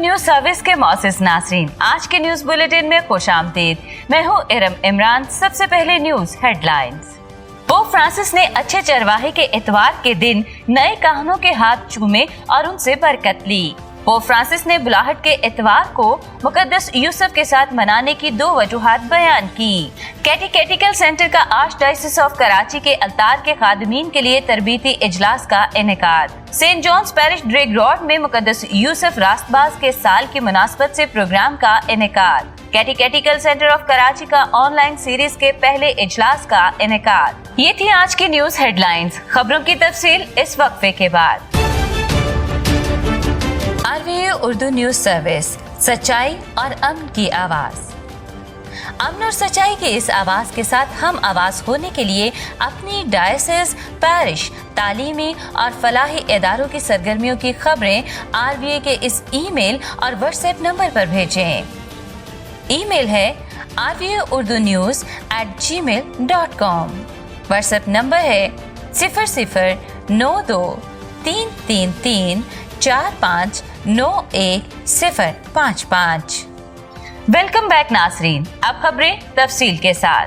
News service के मौसिस नाज़रीन, आज के न्यूज बुलेटिन में खुशामदीद। मैं हूँ इरम इमरान। सबसे पहले न्यूज हेडलाइंस। पोप फ्रांसिस ने अच्छे चरवाहे के इतवार के दिन नए काहनों के हाथ चूमे और उनसे बरकत ली। पोप फ्रांसिस ने बुलाहट के इतवार को मुकद्दस यूसुफ के साथ मनाने की 2 वजूहात बयान की। कैटेकेटिकल सेंटर का आर्च डायोसिस ऑफ कराची के अल्तार के खादिमीन के लिए तरबीती इजलास का इनेकाद। Saint John's parish Drigh road में मुकद्दस यूसुफ रास्तबाज के साल की मुनासबत से प्रोग्राम का इनेकाद। कैटेकेटिकल सेंटर ऑफ कराची का ऑनलाइन सीरीज के पहले इजलास का इनेकाद। ये थी आज की न्यूज हेडलाइंस। खबरों की तफसील इस वक्फे के बाद। RVA उर्दू न्यूज सर्विस, सच्चाई और अमन की आवाज। अमन और सच्चाई की इस आवाज के साथ हम आवाज होने के लिए अपनी डायसेस, पैरिश, तालीमी और फलाही इदारों की सरगर्मियों की खबरें RVA के इस ईमेल और व्हाट्सएप नंबर पर भेजें। ईमेल है rvaurdunews@gmail.com। व्हाट्सएप नंबर है 009333459155। वेलकम बैक नाज़रीन। अब खबरें तफसील के साथ।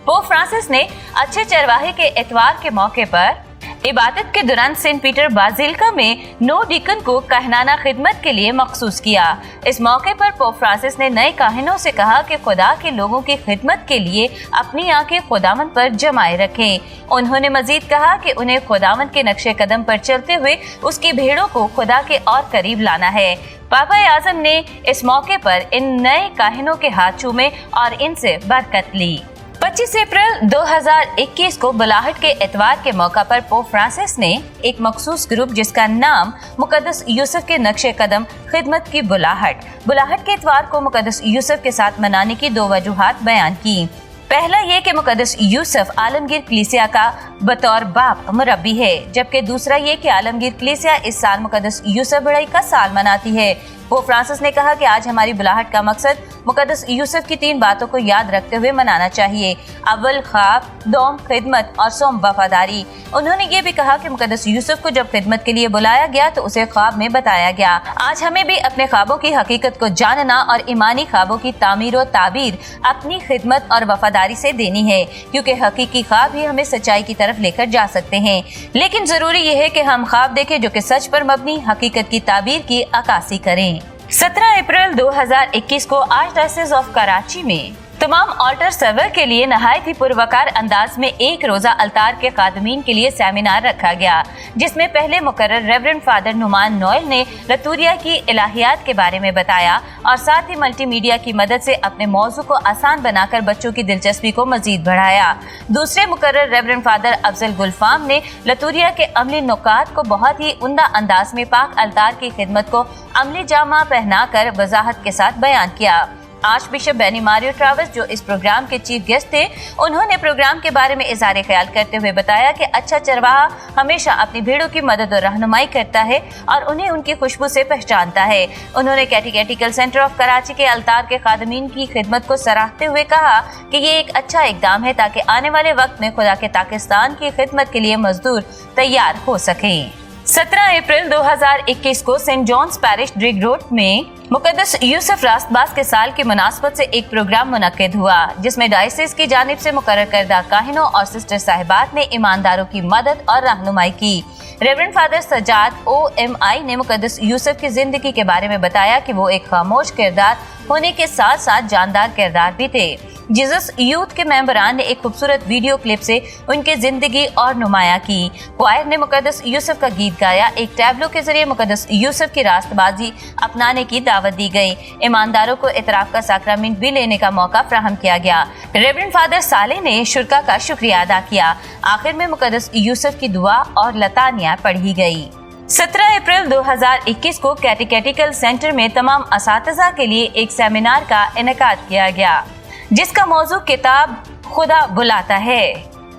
पोप फ्रांसिस ने अच्छे चरवाहे के इतवार के मौके पर इबादत के दौरान सेंट पीटर बाजिलिका में नो डीकन को कहनाना खिदमत के लिए मखसूस किया। इस मौके पर पोप फ्रांसिस ने नए काहिनों से कहा कि खुदा के लोगों की खिदमत के लिए अपनी आंखें खुदावंद पर जमाए रखें। उन्होंने मजीद कहा कि उन्हें खुदावंद के नक्शे कदम पर चलते हुए उसकी भेड़ों को खुदा के और करीब लाना है। पापा आज़म ने इस मौके पर इन नए काहिनों के हाथ चूमे और इनसे बरकत ली। 25 अप्रैल 2021 को बुलाहट के इतवार के मौका पर पोप फ्रांसिस ने एक मखसूस ग्रुप जिसका नाम मुकद्दस यूसुफ के नक्शे कदम खिदमत की बुलाहट के इतवार को मुकद्दस यूसुफ के साथ मनाने की 2 वजूहात बयान की। पहला ये कि मुकद्दस यूसुफ आलमगीर कलीसिया का बतौर बाप मुरब्बी है, जबकि दूसरा ये कि आलमगीर कलीसिया इस साल मुकद्दस यूसुफ बढ़ई का साल मनाती है। पोप फ्रांसिस ने कहा कि आज हमारी बुलाहट का मकसद मुकद्दस यूसुफ की 3 बातों को याद रखते हुए मनाना चाहिए। अव्वल ख्वाब, दोम खिदमत और सोम वफादारी। उन्होंने ये भी कहा कि मुकद्दस यूसुफ को जब खिदमत के लिए बुलाया गया तो उसे ख्वाब में बताया गया। आज हमें भी अपने ख्वाबों की हकीकत को जानना और ईमानी ख्वाबों की तामीर और ताबीर अपनी खिदमत और वफादारी से देनी है, क्योंकि हकीकी ख्वाब ही हमें सच्चाई की तरफ लेकर जा सकते हैं। लेकिन जरूरी ये है कि हम ख्वाब देखें जो कि सच पर मबनी हकीकत की ताबीर की अक्कासी करें। 17 अप्रैल 2021 को आर्च डायोसिस ऑफ कराची में तमाम ऑल्टर सर्वर के लिए नहायत ही पुरवकार अंदाज में एक रोजा अल्तार के खादिमीन के लिए सेमिनार रखा गया, जिसमें पहले मुकर्रर रेवरेंड फादर नुमान नोएल ने लतूरिया की इलाहियात के बारे में बताया और साथ ही मल्टीमीडिया की मदद से अपने मौजू को आसान बनाकर बच्चों की दिलचस्पी को मजीद बढ़ाया। दूसरे मुकर्रर रेवरेंड फादर अफजल गुलफाम ने लतूरिया के अमली नुकात को बहुत ही उम्दा अंदाज में पाक अल्तार की खिदमत को अमली जामा पहनाकर वजाहत के साथ बयान किया। Archbishop Benny Mario Travers, जो इस प्रोग्राम के चीफ गेस्ट थे, उन्होंने प्रोग्राम के बारे में इज़हार ख्याल करते हुए बताया कि अच्छा चरवाहा हमेशा अपनी भेड़ों की मदद और रहनुमाई करता है और उन्हें उनकी खुशबू से पहचानता है। उन्होंने कैटेकेटिकल सेंटर ऑफ कराची के अल्तार के खादिमीन की खिदमत को सराहते हुए कहा कि ये एक अच्छा इकदाम है ताकि आने वाले वक्त में खुदा के पाकिस्तान की खिदमत के लिए मजदूर तैयार हो सकें। 17 अप्रैल 2021 को St John's parish Drigh road में मुकद्दस यूसुफ रास्तबाज के साल की मुनासबत से एक प्रोग्राम मुनक्किद हुआ, जिसमें डायसिस की जानिब से मुकर्रर करदा काहिनों और सिस्टर साहिबात ने ईमानदारों की मदद और रहनुमाई की। रेवरेंड फादर सजाद OMI ने मुकद्दस यूसुफ की जिंदगी के बारे में बताया कि वो एक खामोश किरदार होने के साथ साथ जानदार किरदार भी थे। जीसस यूथ के मेंबरान ने एक खूबसूरत वीडियो क्लिप से उनकी जिंदगी और नुमाया की। क्वायर ने मुकद्दस यूसुफ का गीत गाया। एक टैब्लो के जरिए मुकद्दस यूसुफ की रास्तबाजी अपनाने की दावत दी गई। ईमानदारों को इतराफ का साक्रामेंट भी लेने का मौका फराहम किया गया। रेवरेंड फादर साले ने शुरका का शुक्रिया अदा किया। आखिर में मुकद्दस यूसुफ की दुआ और लतानिया पढ़ी गई। 17 अप्रैल 2021 को कैटेकेटिकल सेंटर में तमाम असातिज़ा के लिए एक सेमिनार का इनेकाद किया गया, जिसका मौजू किताब खुदा बुलाता है।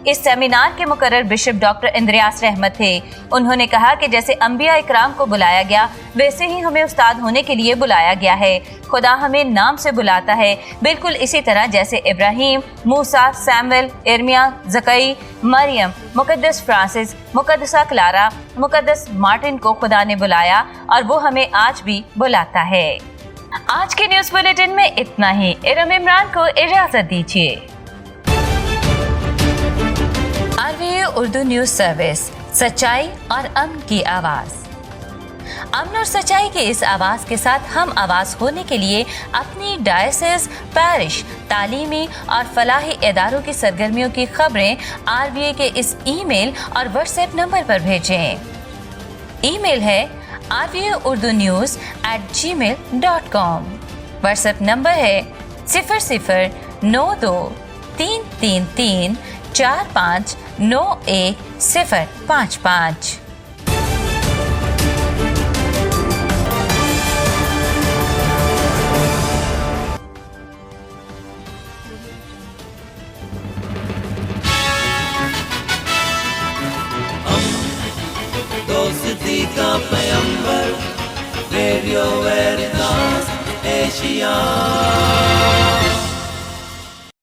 इस सेमिनार के मुकर्रर बिशप डॉक्टर इंद्रियास रहमत थे। उन्होंने कहा कि जैसे अंबिया इकराम को बुलाया गया वैसे ही हमें उस्ताद होने के लिए बुलाया गया है। खुदा हमें नाम से बुलाता है, बिल्कुल इसी तरह जैसे इब्राहिम, मूसा, सैमुअल, इर्मिया, जकई, मरियम, मुकद्दस फ्रांसिस, मुकद्दसा क्लारा, मुकद्दस मार्टिन को खुदा ने बुलाया और वो हमें आज भी बुलाता है। आज के न्यूज़ बुलेटिन में इतना ही। इरम इमरान को इजाजत दीजिए। RVA उर्दू न्यूज सर्विस, सच्चाई और अमन की आवाज। अमन और सच्चाई के इस आवाज के साथ हम आवाज होने के लिए अपनी डायसिस, पैरिश, तालीमी और फलाही इदारों की सरगर्मियों की खबरें RVA के इस ईमेल और व्हाट्सएप नंबर पर भेजें। ईमेल है rvaurdunews@gmail.com। व्हाट्सएप नंबर है 009333459155। दोस्ती का पैगंबर, रेडियो वेरितास एशिया।